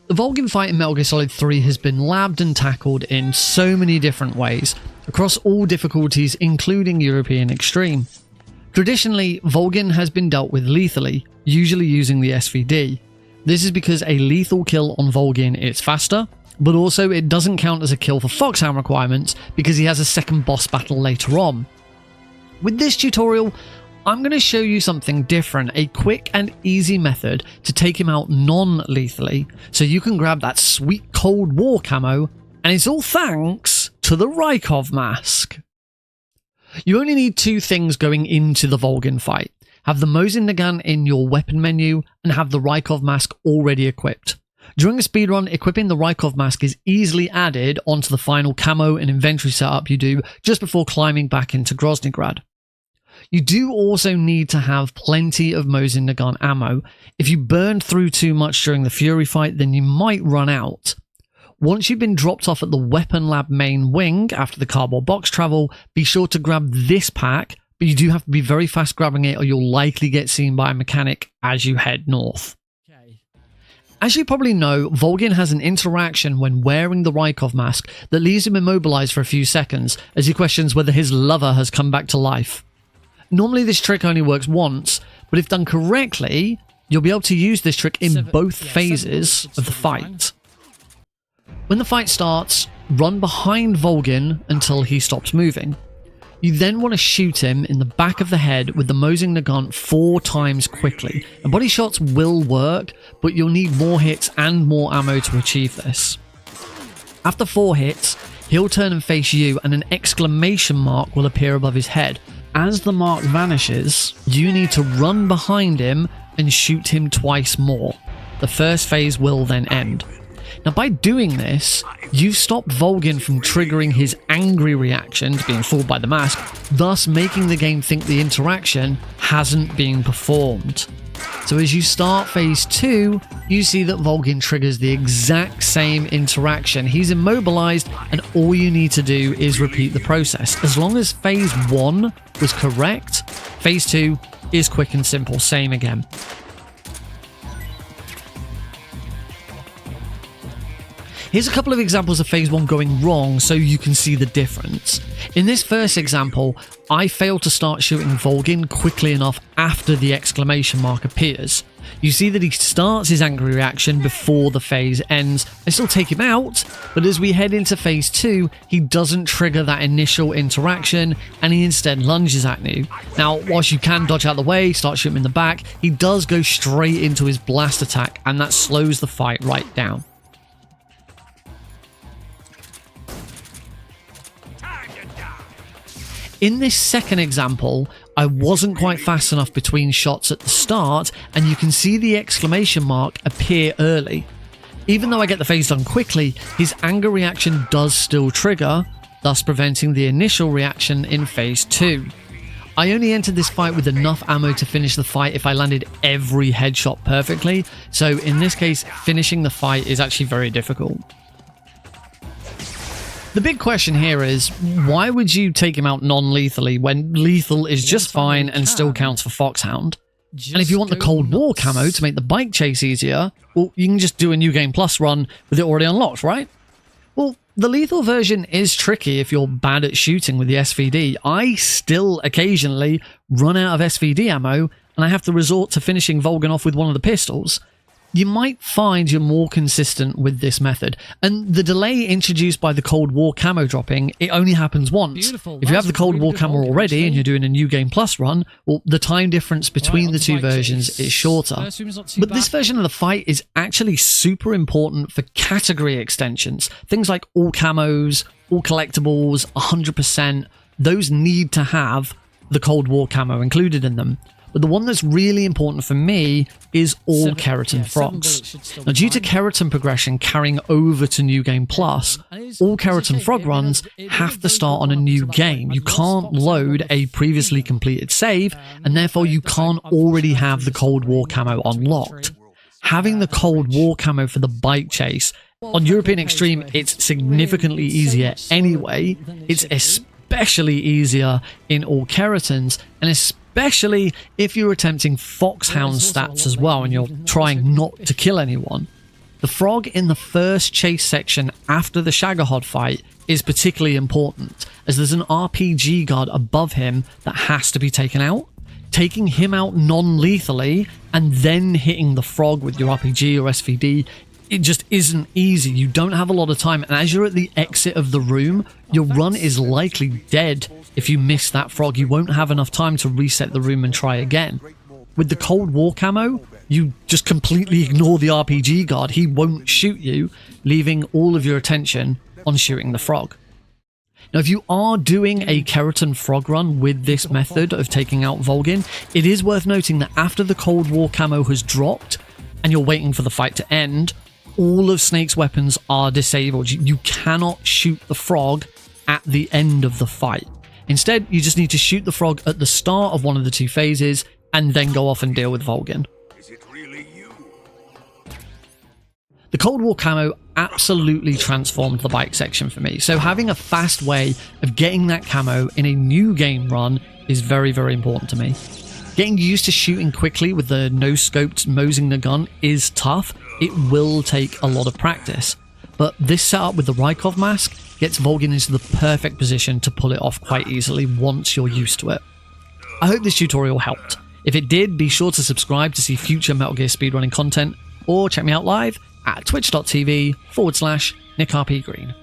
The Volgin fight in Metal Gear Solid 3 has been labbed and tackled in so many different ways, across all difficulties including European Extreme. Traditionally, Volgin has been dealt with lethally, usually using the SVD. This is because a lethal kill on Volgin is faster, but also it doesn't count as a kill for Foxhound requirements because he has a second boss battle later on. With this tutorial, I'm going to show you something different, a quick and easy method to take him out non-lethally, so you can grab that sweet Cold War camo, and it's all thanks to the Raikov Mask. You only need two things going into the Volgin fight. Have the Mosin Nagant in your weapon menu, and have the Raikov Mask already equipped. During a speedrun, equipping the Raikov Mask is easily added onto the final camo and inventory setup you do just before climbing back into Groznygrad. You do also need to have plenty of Mosin Nagant ammo. If you burn through too much during the Fury fight, then you might run out. Once you've been dropped off at the Weapon Lab main wing after the cardboard box travel, be sure to grab this pack, but you do have to be very fast grabbing it or you'll likely get seen by a mechanic as you head north. As you probably know, Volgin has an interaction when wearing the Raikov Mask that leaves him immobilized for a few seconds as he questions whether his lover has come back to life. Normally this trick only works once, but if done correctly, you'll be able to use this trick in both phases of the fight. When the fight starts, run behind Volgin until he stops moving. You then want to shoot him in the back of the head with the Mosin Nagant 4 times quickly. And body shots will work, but you'll need more hits and more ammo to achieve this. After 4 hits, he'll turn and face you and an exclamation mark will appear above his head. As the mark vanishes, you need to run behind him and shoot him twice more. The first phase will then end. Now by doing this, you've stopped Volgin from triggering his angry reaction to being fooled by the mask, thus making the game think the interaction hasn't been performed. So as you start phase 2, you see that Volgin triggers the exact same interaction. He's immobilized and all you need to do is repeat the process. As long as phase 1 was correct, phase 2 is quick and simple, same again. Here's a couple of examples of phase 1 going wrong so you can see the difference. In this first example, I failed to start shooting Volgin quickly enough after the exclamation mark appears. You see that he starts his angry reaction before the phase ends. I still take him out, but as we head into phase 2, he doesn't trigger that initial interaction and he instead lunges at you. Now, whilst you can dodge out the way, start shooting in the back, he does go straight into his blast attack and that slows the fight right down. In this second example, I wasn't quite fast enough between shots at the start, and you can see the exclamation mark appear early. Even though I get the phase done quickly, his anger reaction does still trigger, thus preventing the initial reaction in phase 2. I only entered this fight with enough ammo to finish the fight if I landed every headshot perfectly, so in this case, finishing the fight is actually very difficult. The big question here is, why would you take him out non-lethally when lethal is just fine and still counts for Foxhound? And if you want the Cold War camo to make the bike chase easier, well, you can just do a New Game Plus run with it already unlocked, right? Well, the lethal version is tricky if you're bad at shooting with the SVD. I still occasionally run out of SVD ammo and I have to resort to finishing Volgin off with one of the pistols. You might find you're more consistent with this method. And the delay introduced by the Cold War camo dropping, it only happens once. Beautiful. If you have the Cold War camo already and you're doing a New Game Plus run, well, the time difference between the two versions is shorter. But this version of the fight is actually super important for category extensions. Things like all camos, all collectibles, 100%, those need to have the Cold War camo included in them. But the one that's really important for me is all keratin frogs. Now, due to keratin progression carrying over to New Game Plus, all keratin frog runs have to start on a new game. You can't load a previously completed save, and therefore you can't already have the Cold War camo unlocked. Having the Cold War camo for the bike chase, on European Extreme, it's significantly easier anyway. It's especially easier in all keratins, and especially if you're attempting Foxhound stats as well and you're trying not to kill anyone. The frog in the first chase section after the Shagohod fight is particularly important, as there's an RPG guard above him that has to be taken out. Taking him out non-lethally and then hitting the frog with your RPG or SVD, it just isn't easy. You don't have a lot of time, and as you're at the exit of the room, your run is likely dead. If you miss that frog, you won't have enough time to reset the room and try again. With the Cold War camo, you just completely ignore the RPG guard. He won't shoot you, leaving all of your attention on shooting the frog. Now, if you are doing a Keratin frog run with this method of taking out Volgin, it is worth noting that after the Cold War camo has dropped and you're waiting for the fight to end, all of Snake's weapons are disabled. You cannot shoot the frog at the end of the fight. Instead, you just need to shoot the frog at the start of one of the two phases and then go off and deal with Volgin. Is it really you? The Cold War camo absolutely transformed the bike section for me, so having a fast way of getting that camo in a new game run is very, very important to me. Getting used to shooting quickly with the no-scoped mosing the gun is tough. It will take a lot of practice, but this setup with the Raikov Mask gets Volgin into the perfect position to pull it off quite easily once you're used to it. I hope this tutorial helped. If it did, be sure to subscribe to see future Metal Gear speedrunning content, or check me out live at twitch.tv/NickRPGreen.